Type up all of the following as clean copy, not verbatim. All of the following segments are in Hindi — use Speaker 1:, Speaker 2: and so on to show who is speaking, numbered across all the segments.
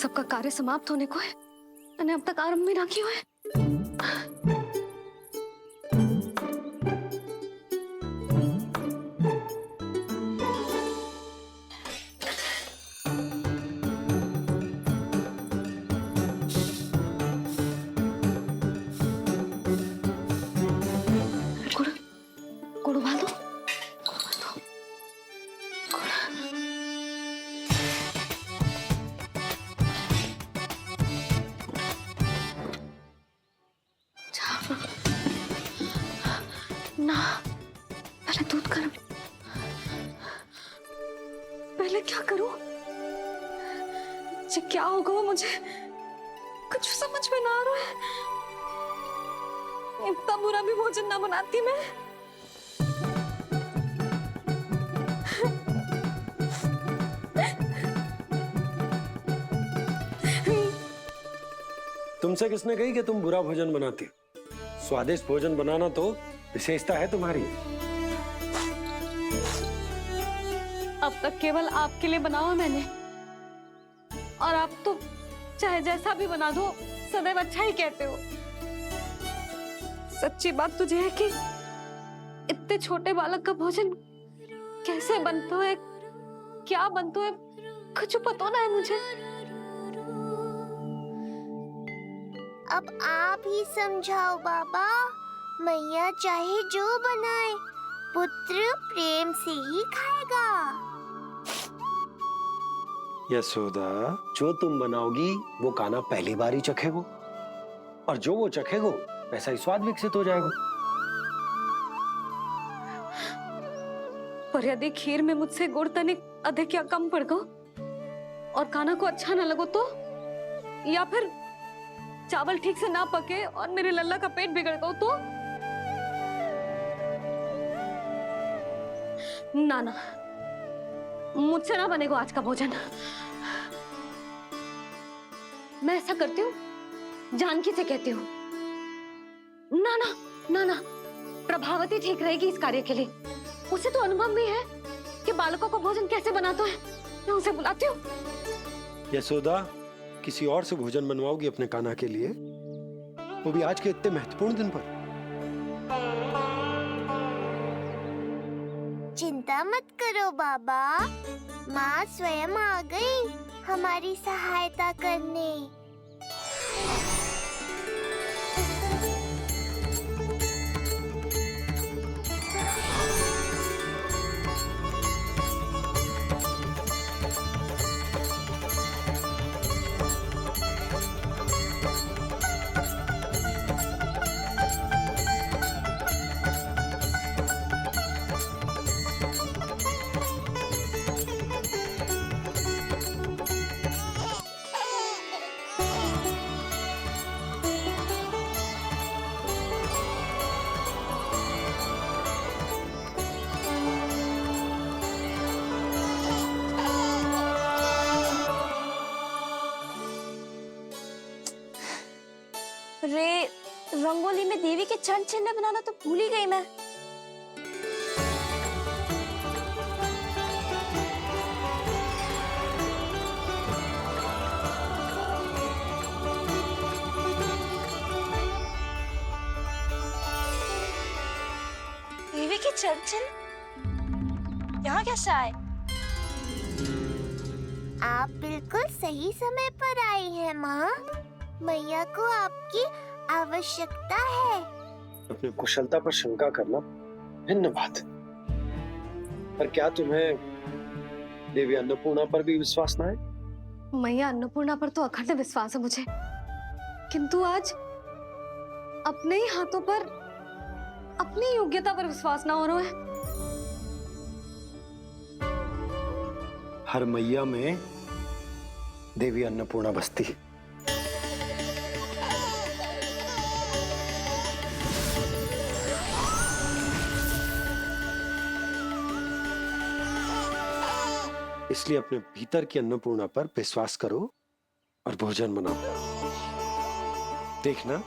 Speaker 1: सबका कार्य समाप्त होने को है, मैंने अब तक आरंभ भी ना किया है। गुड़ उबाल दो। ना, पहले दूध गर्म। पहले क्या करूं? ये क्या होगा वो मुझे कुछ समझ में ना आ रहा है। इतना बुरा भी भोजन ना बनाती मैं।
Speaker 2: तुमसे किसने कही कि तुम बुरा भोजन बनाती? स्वादिष्ट भोजन बनाना तो विशेषता है तुम्हारी।
Speaker 1: अब तक केवल आपके लिए बनाओ मैंने, और आप तो चाहे जैसा भी बना दो सदैव अच्छा ही कहते हो। सच्ची बात तुझे है कि इतने छोटे बालक का भोजन कैसे बनता है, क्या बनता है, कुछ पता ना है मुझे।
Speaker 3: अब आप ही समझाओ बाबा। मैया चाहे जो बनाए, पुत्र प्रेम से ही खाएगा।
Speaker 2: यशोदा, जो तुम बनाओगी वो कान्हा पहली बार ही चखेगो, और जो वो चखेगो वैसा ही स्वाद विकसित हो जाएगा।
Speaker 1: पर यदि खीर में मुझसे गुड़ तनिक अधिक या कम पड़ गो और कान्हा को अच्छा न लगो तो, या फिर चावल ठीक से ना पके और मेरे लल्ला का पेट बिगड़ गो तो? ना ना, मुझसे ना बनेगा आज का भोजन। मैं ऐसा करती हूँ, जानकी से कहती हूँ। ना ना ना ना, प्रभावती ठीक रहेगी इस कार्य के लिए। उसे तो अनुभव भी है कि बालकों को भोजन कैसे बनाता है। मैं उसे बुलाती हूँ।
Speaker 2: यशोदा, किसी और से भोजन बनवाओगी अपने कान्हा के लिए, वो भी आज के इतने महत्वपूर्ण दिन पर?
Speaker 3: चिंता मत करो बाबा, माँ स्वयं आ गई हमारी सहायता करने।
Speaker 4: रे, रंगोली में देवी के चरण चिन्ह बनाना तो भूल ही गई मैं। देवी के चरण चिन्ह यहाँ कैसे आए?
Speaker 3: आप बिल्कुल सही समय पर आई हैं माँ। मैया को आपकी आवश्यकता है।
Speaker 2: अपनी कुशलता पर शंका करना भिन्न बात, पर क्या तुम्हें देवी अन्नपूर्णा पर भी विश्वास ना है?
Speaker 1: मैया अन्नपूर्णा पर तो अखंड विश्वास है मुझे, किंतु आज अपने ही हाथों पर अपनी योग्यता पर विश्वास ना हो रहा है।
Speaker 2: हर मैया में देवी अन्नपूर्णा बसती है। इसलिए अपने भीतर की अन्नपूर्णा पर विश्वास करो और भोजन बनाओ। देखना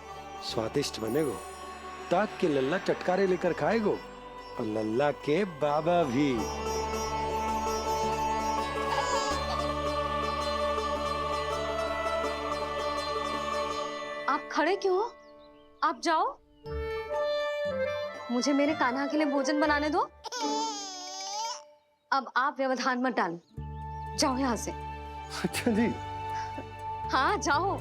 Speaker 2: स्वादिष्ट बनेगो, ताक के लल्ला चटकारे लेकर खाएगो, और लल्ला के बाबा भी।
Speaker 1: खड़े क्यों हो? आप जाओ, मुझे मेरे कान्हा के लिए भोजन बनाने दो। अब आप व्यवधान मत डालो, जाओ यहाँ से।
Speaker 2: अच्छा जी।
Speaker 1: हाँ जाओ।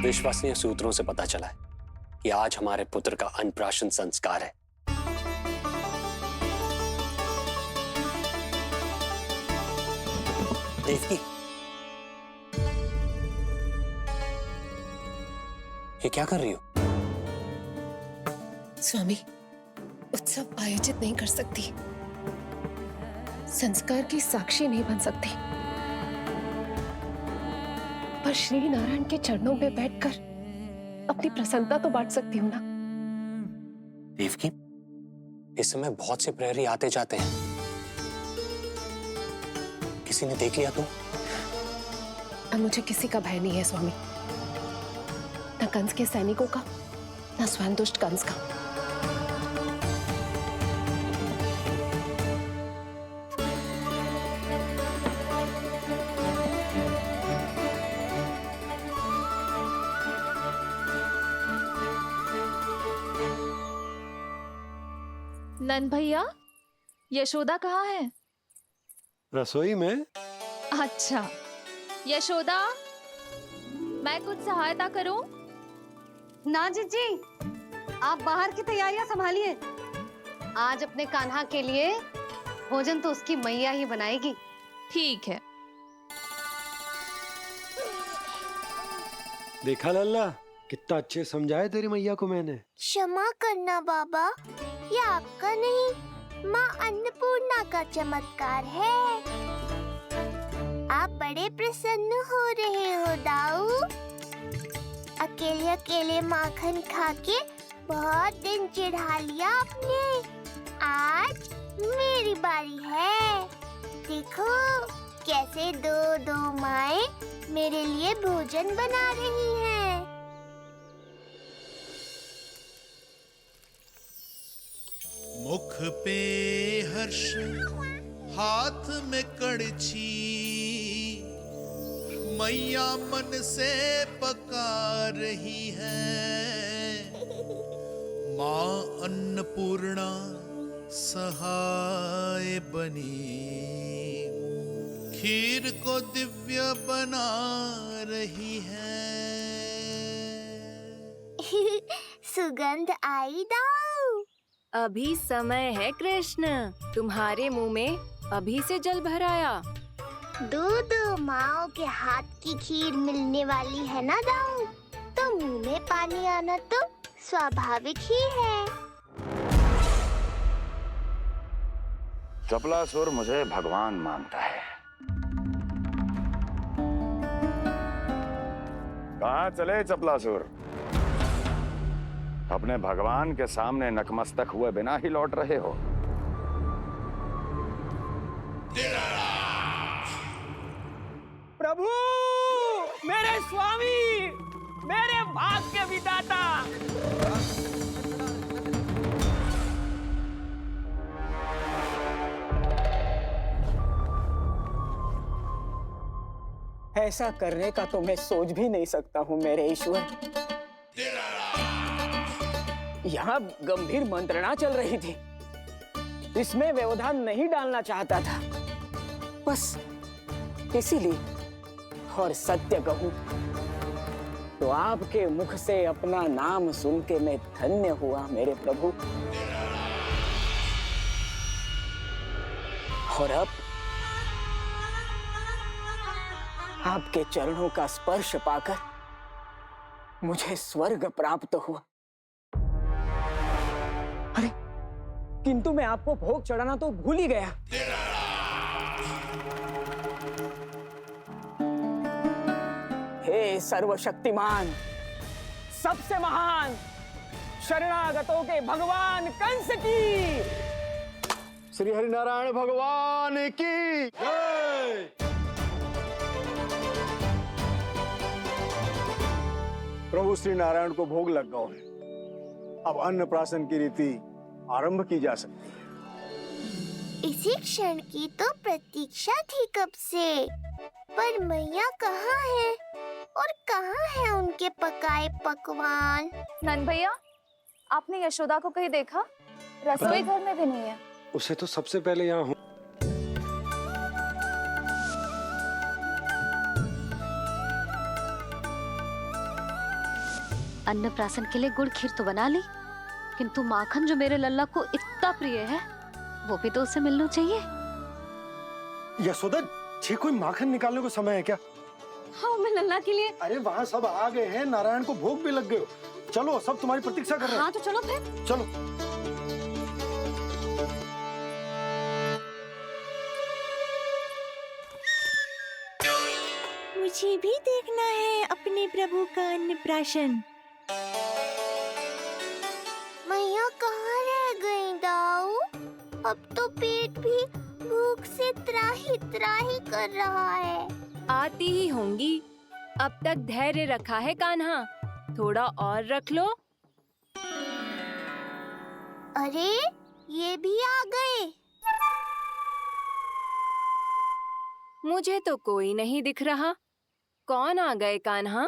Speaker 5: विश्वसनीय सूत्रों से पता चला है कि आज हमारे पुत्र का अन्नप्राशन संस्कार है। देवकी, ये क्या कर रही हो?
Speaker 6: स्वामी, उत्सव आयोजित नहीं कर सकती, संस्कार की साक्षी नहीं बन सकती, पर श्री नारायण के चरणों पे बैठकर अपनी प्रसन्नता तो बांट सकती हूँ ना।
Speaker 5: देवकी, इस समय बहुत से प्रहरी आते जाते हैं, किसी ने देख लिया तो?
Speaker 6: अब मुझे किसी का भय नहीं है स्वामी, न कंस के सैनिकों का, न स्वयं दुष्ट कंस का।
Speaker 7: नन भैया, यशोदा कहाँ है?
Speaker 2: रसोई में।
Speaker 7: अच्छा, यशोदा, मैं कुछ सहायता करूं?
Speaker 1: ना जीजी, आप बाहर की तैयारियां संभालिए। आज अपने कान्हा के लिए भोजन तो उसकी मैया ही बनाएगी।
Speaker 7: ठीक है।
Speaker 2: देखा लल्ला, कितना अच्छे समझाया तेरी मैया को मैंने।
Speaker 3: क्षमा करना बाबा, ये आपका नहीं, माँ अन्नपूर्णा का चमत्कार है। आप बड़े प्रसन्न हो रहे हो दाऊ। अकेले अकेले माखन खा के बहुत दिन चिढ़ा लिया आपने। आज मेरी बारी है। देखो कैसे दो दो माएं मेरे लिए भोजन बना रही हैं।
Speaker 8: मुख पे हर्ष, हाथ में कड़छी, मैया मन से पका रही है। माँ अन्नपूर्णा सहाय बनी, खीर को दिव्य बना रही है।
Speaker 3: सुगंध आई दाऊ।
Speaker 9: अभी समय है कृष्ण, तुम्हारे मुंह में अभी से जल भर आया।
Speaker 3: दूध माओ के हाथ की खीर मिलने वाली है ना दाऊ, तो मुंह में पानी आना तो स्वाभाविक ही है।
Speaker 10: चपलासुर मुझे भगवान मानता है। कहाँ चले चपलासुर? अपने भगवान के सामने नतमस्तक हुए बिना ही लौट रहे हो।
Speaker 11: प्रभु, मेरे स्वामी, मेरे भाग्य विधाता। ऐसा करने का तो मैं सोच भी नहीं सकता हूँ मेरे ईश्वर। यहाँ गंभीर मंत्रणा चल रही थी, इसमें व्यवधान नहीं डालना चाहता था, बस इसीलिए। और सत्य कहूं तो आपके मुख से अपना नाम सुन के मैं धन्य हुआ मेरे प्रभु। और अब आपके चरणों का स्पर्श पाकर मुझे स्वर्ग प्राप्त हुआ। अरे किंतु मैं आपको भोग चढ़ाना तो भूल ही गया। हे सर्वशक्तिमान, सबसे महान, शरणागतों के भगवान कंस की,
Speaker 10: श्री हरिनारायण भगवान की जय। प्रभु श्री नारायण को भोग लग गया है। अब अन्नप्राशन की रीति आरंभ की जा सकती है।
Speaker 3: इसी क्षण की तो प्रतीक्षा थी कब से। पर मैया कहाँ है और कहाँ है उनके पकाए पकवान?
Speaker 4: नंद भैया, आपने यशोदा को कहीं देखा? रसोई घर में भी नहीं है।
Speaker 2: उसे तो सबसे पहले यहाँ हूँ।
Speaker 1: अन्नप्राशन के लिए गुड़ खीर तो बना ली, किंतु माखन जो मेरे लल्ला को इतना प्रिय है, वो भी तो उसे मिलना चाहिए।
Speaker 2: यशोदा, ये कोई माखन निकालने को समय है क्या?
Speaker 1: हाँ, मैं लल्ला के लिए।
Speaker 2: अरे वहाँ सब आ गए हैं, नारायण को भोग भी लग गए हो। चलो, सब तुम्हारी प्रतीक्षा कर रहे हैं।
Speaker 1: हाँ तो चलो फिर।
Speaker 2: चलो।
Speaker 3: मुझे भी देखना है अपने प्रभु का अन्नप्राशन। मैया कहाँ रह गई दाऊ? अब तो पेट भी भूख से त्राही त्राही कर रहा है।
Speaker 9: आती ही होंगी। अब तक धैर्य रखा है कान्हा, थोड़ा और रख लो।
Speaker 3: अरे ये भी आ गए।
Speaker 9: मुझे तो कोई नहीं दिख रहा। कौन आ गए कान्हा?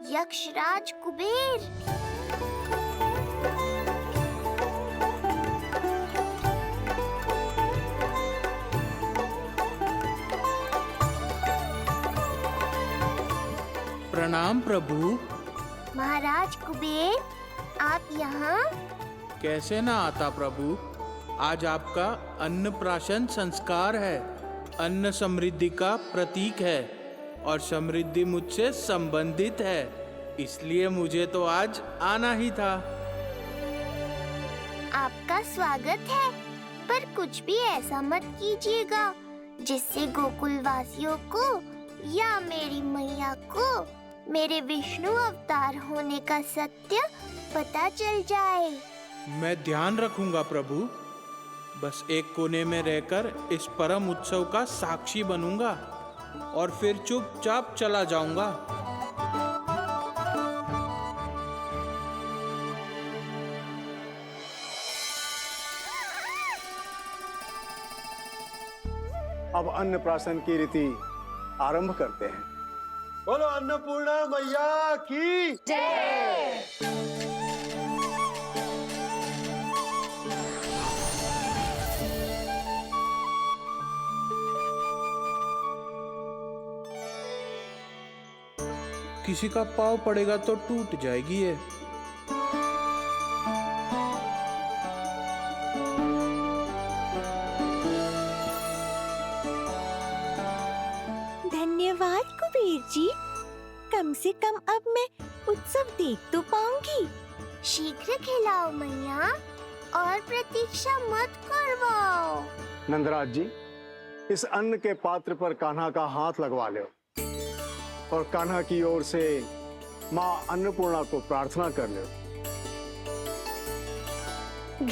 Speaker 3: यक्षराज कुबेर।
Speaker 8: प्रणाम प्रभु।
Speaker 3: महाराज कुबेर, आप यहाँ?
Speaker 8: कैसे ना आता प्रभु। आज आपका अन्नप्राशन संस्कार है। अन्न समृद्धि का प्रतीक है और समृद्धि मुझसे संबंधित है, इसलिए मुझे तो आज आना ही था।
Speaker 3: आपका स्वागत है, पर कुछ भी ऐसा मत कीजिएगा जिससे गोकुल वासियों को या मेरी मैया को मेरे विष्णु अवतार होने का सत्य पता चल जाए।
Speaker 8: मैं ध्यान रखूंगा प्रभु। बस एक कोने में रहकर इस परम उत्सव का साक्षी बनूंगा और फिर चुपचाप चला जाऊंगा।
Speaker 12: अब अन्नप्राशन की रीति आरंभ करते हैं।
Speaker 2: बोलो अन्नपूर्णा मैया की
Speaker 1: जय।
Speaker 8: किसी का पाँव पड़ेगा तो टूट जाएगी ये।
Speaker 3: धन्यवाद कुबेर जी, कम से कम अब मैं उत्सव देख तो पाऊंगी। शीघ्र खिलाओ मैया और प्रतीक्षा मत करवाओ।
Speaker 12: नंदराज जी, इस अन्न के पात्र पर कान्हा का हाथ लगवा लो और कान्हा की ओर से माँ अन्नपूर्णा को प्रार्थना कर लो।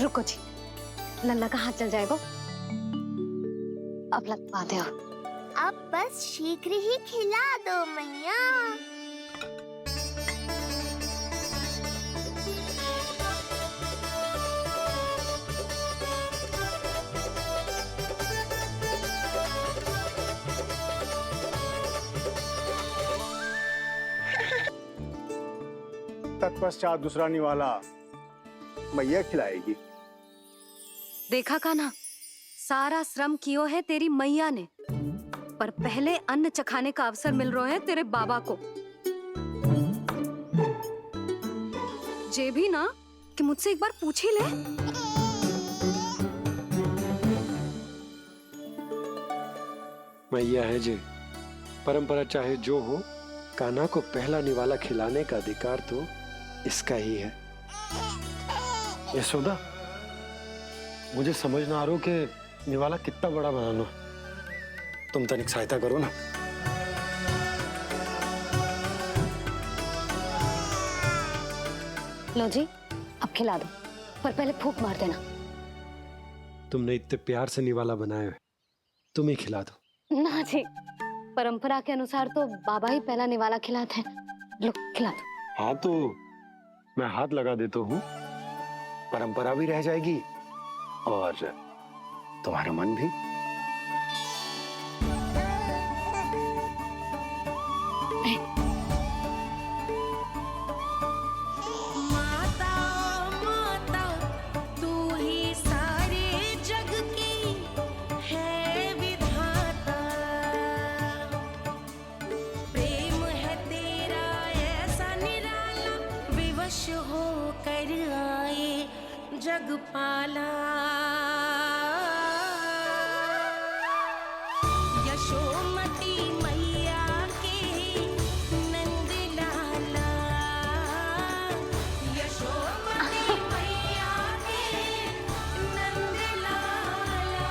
Speaker 1: रुको जी, लल्ला का हाथ चल जाएगा, अब लगवा दो।
Speaker 3: अब बस शीघ्र ही खिला दो मैया।
Speaker 12: तत्पश्चात दूसरा निवाला मैया खिलाएगी।
Speaker 1: देखा कान्हा, सारा श्रम कियो है तेरी मैया ने, पर पहले अन्न चखाने का अवसर मिल रहा है तेरे बाबा को। जे भी ना कि मुझसे एक बार पूछ ही ले।
Speaker 2: मैया है जे, परंपरा चाहे जो हो, कान्हा को पहला निवाला खिलाने का अधिकार तो इसका ही है। यशोदा, मुझे समझ ना आ रहा कि निवाला कितना बड़ा बनाना। तुम तनिक सहायता करो ना।
Speaker 1: लो जी, अब खिला दो, पर पहले फूंक मार देना।
Speaker 2: तुमने इतने प्यार से निवाला बनाया है, तुम ही खिला दो।
Speaker 1: ना जी, परंपरा के अनुसार तो बाबा ही पहला निवाला खिलाते हैं। लो खिला दो।
Speaker 2: हाँ तो मैं हाथ लगा देता हूँ, परंपरा भी रह जाएगी और
Speaker 10: तुम्हारा मन भी।
Speaker 13: जगपाला यशोमती मैया के नंद लाला, यशोमती मैया के नंद लाला।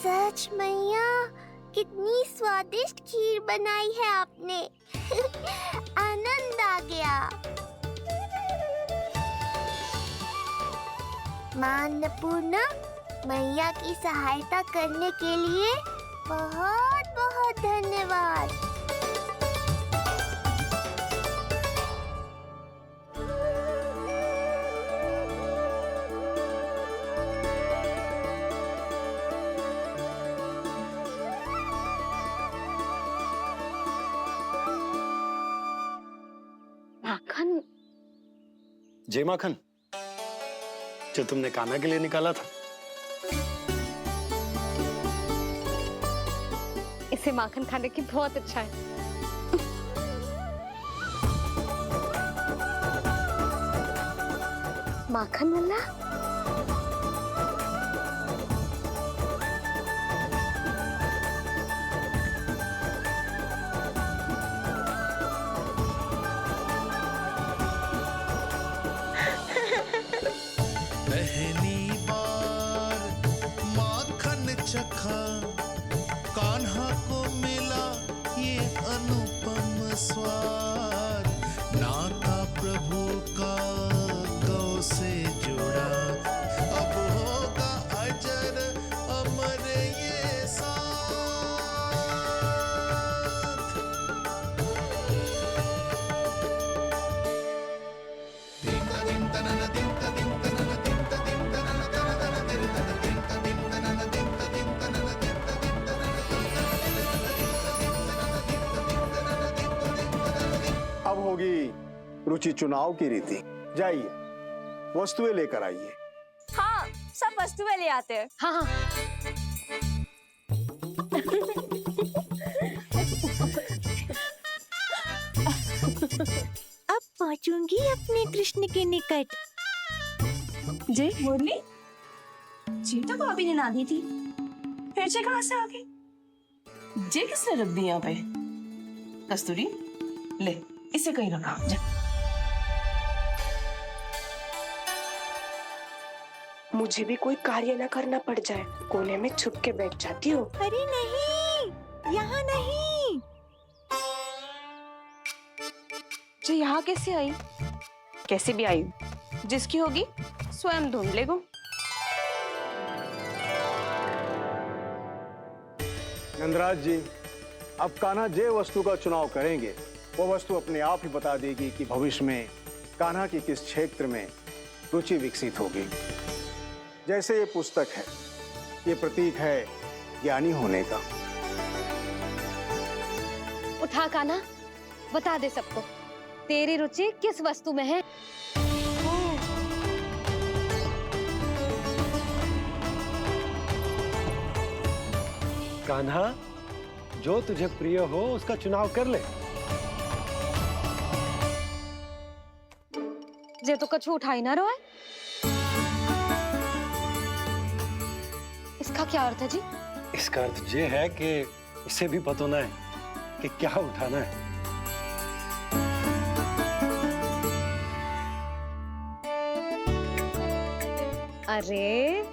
Speaker 3: सच मैया, कितनी स्वादिष्ट खीर बनाई है आपने। आनंद आ गया। मां अन्नपूर्णा, मैया की सहायता करने के लिए बहुत बहुत धन्यवाद।
Speaker 1: माखन,
Speaker 2: जय माखन, जो तुमने कान्हा के लिए निकाला था।
Speaker 1: इसे माखन खाने की बहुत अच्छा है। माखन वाला
Speaker 14: पहली बार माखन चखा, कान्हा को मिला ये अनुपम स्वाद। नाता प्रभु का गौ से जुड़ा, अब होगा अजर अमर ये साथ।
Speaker 12: अब होगी रुचि चुनाव की रीति। जाइए, वस्तुएं लेकर आइए।
Speaker 4: हाँ, सब वस्तुएं ले आते हैं।
Speaker 1: हाँ हाँ।
Speaker 3: अब पहुंचूंगी अपने कृष्ण के निकट।
Speaker 4: जय मुरली, जी तो भाभी ने ना दी थी, फिर से कहाँ से आ गई?
Speaker 15: जे किसने रख दी यहाँ पे? कस्तूरी, ले इसे कहीं रखा जा।
Speaker 6: मुझे भी कोई कार्य न करना पड़ जाए, कोने में छुप के बैठ जाती हूँ।
Speaker 3: अरे नहीं, यहाँ नहीं।
Speaker 4: जो यहाँ कैसे आई? कैसे भी आई, जिसकी होगी स्वयं ढूंढ लेगो।
Speaker 12: नंदराज जी, अब कान्हा जे वस्तु का चुनाव करेंगे, वो वस्तु अपने आप ही बता देगी कि भविष्य में कान्हा की किस क्षेत्र में रुचि विकसित होगी। जैसे ये पुस्तक है, ये प्रतीक है ज्ञानी होने का।
Speaker 1: उठा कान्हा, बता दे सबको तेरी रुचि किस वस्तु में है।
Speaker 2: कान्हा, जो तुझे प्रिय हो उसका चुनाव कर ले।
Speaker 1: जे तो कछु उठा ही ना रहा है। इसका क्या अर्थ है जी?
Speaker 2: इसका अर्थ ये है कि इसे भी पता होना है कि क्या उठाना है।
Speaker 1: अरे,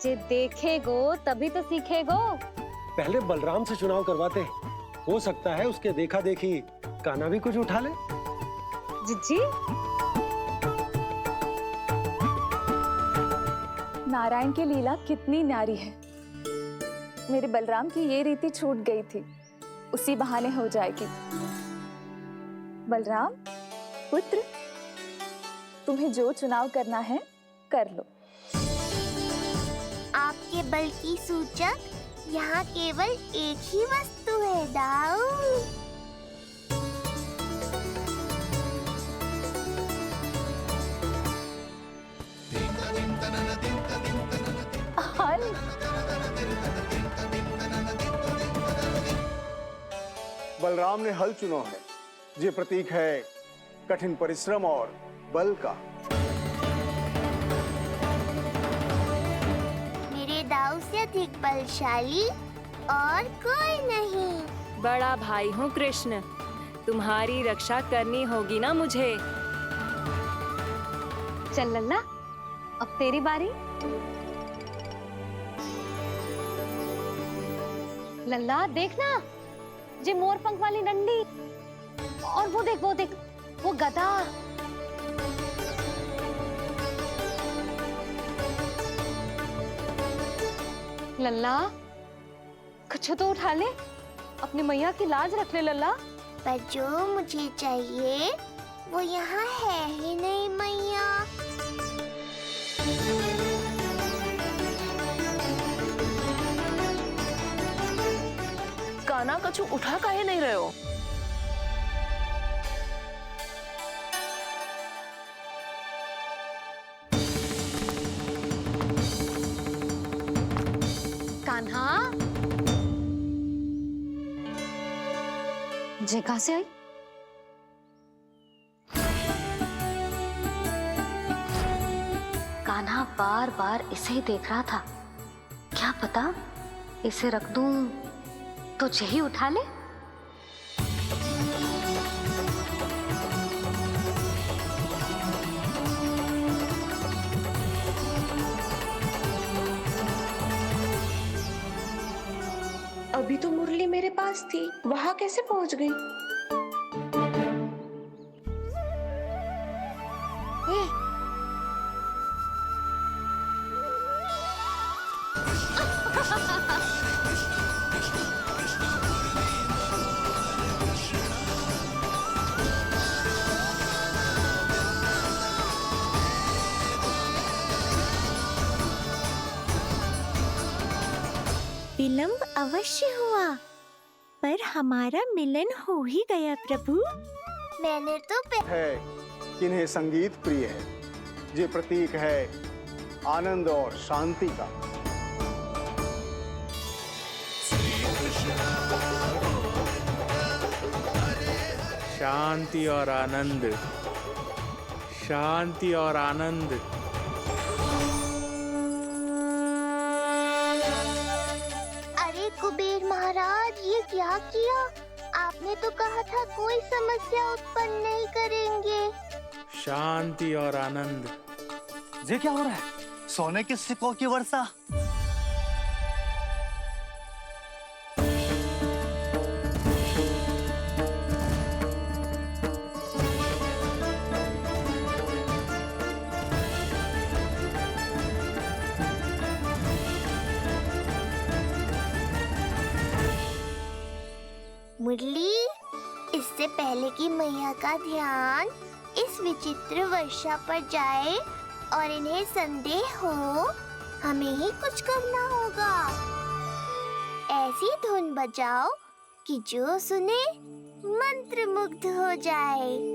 Speaker 1: जे देखेगो तभी तो सीखेगो।
Speaker 2: पहले बलराम से चुनाव करवाते हैं, हो सकता है उसके देखा देखी कान्हा भी कुछ उठा ले।
Speaker 1: जिज्जी,
Speaker 7: नारायण की लीला कितनी न्यारी है। मेरे बलराम की ये रीति छूट गई थी, उसी बहाने हो जाएगी। बलराम पुत्र, तुम्हें जो चुनाव करना है कर लो।
Speaker 3: आपके बल की सूचक यहाँ केवल एक ही वस्तु है दाऊ।
Speaker 7: हल
Speaker 12: बलराम ने हल चुना है। ये प्रतीक है कठिन परिश्रम और बल का।
Speaker 3: मेरे दाऊ से अधिक बलशाली और कोई नहीं।
Speaker 9: बड़ा भाई हूँ कृष्ण, तुम्हारी रक्षा करनी होगी ना मुझे।
Speaker 1: चल लल्ला, अब तेरी बारी। लल्ला देखना, ये मोर पंख वाली डंडी, और वो देख वो गदा। लल्ला कुछ तो उठा ले, अपनी मैया की लाज रख ले लल्ला।
Speaker 3: पर जो मुझे चाहिए वो यहाँ है ही नहीं मैया।
Speaker 15: काना कछु उठा काहे नहीं रहे हो?
Speaker 1: कान्हा, जे कहाँ से आई? कान्हा बार बार इसे ही देख रहा था। क्या पता इसे रख दूं तो यही उठा ले।
Speaker 15: अभी तो मुरली मेरे पास थी, वहां कैसे पहुंच गई?
Speaker 3: विलंब अवश्य हुआ, पर हमारा मिलन हो ही गया प्रभु। मैंने तो
Speaker 12: है कि इन्हें संगीत प्रिय है। ये प्रतीक है आनंद और शांति का।
Speaker 8: शांति और आनंद, शांति और आनंद।
Speaker 3: अरे कुबेर महाराज, ये क्या किया? आपने तो कहा था कोई समस्या उत्पन्न नहीं करेंगे।
Speaker 8: शांति और आनंद।
Speaker 16: ये क्या हो रहा है? सोने के सिक्कों की वर्षा।
Speaker 3: मुरली, इससे पहले कि मैया का ध्यान इस विचित्र वर्षा पर जाए और इन्हें संदेह हो, हमें ही कुछ करना होगा। ऐसी धुन बजाओ कि जो सुने मंत्रमुग्ध हो जाए।